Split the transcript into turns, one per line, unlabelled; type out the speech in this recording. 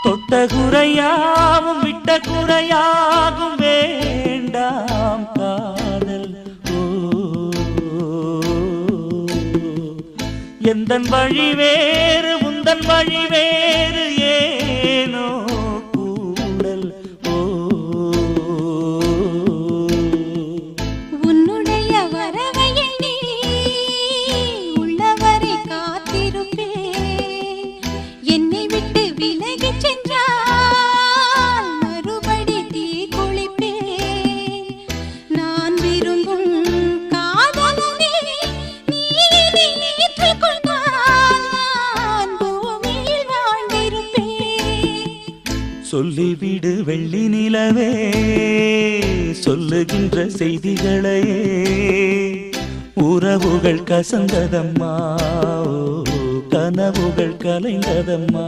தொட்ட குறையாவும் விட்ட குறையாகும் வேண்டாம் காதல். எந்தன் வழி வேறு உந்தன் வழி வேறு ஏனோ கூடல்.
உன்னுடைய வரவையில் நீ உள்ளவரை காத்திருப்பேன். என்னை விட்டு விலகி சென்றால் மறுபடி தீ குளிப்பேன். நான் விரும்பும் காதலனே நீ ஏற்றுக்கொள். நான் பூமியில் வாழ்ந்திருப்பேன்.
சொல்லிவிடு வெள்ளி நிலவே சொல்லுகின்ற செய்திகளையே. உறவுகள் கசந்ததம்மா, கனவுகள் கலைந்ததம்மா.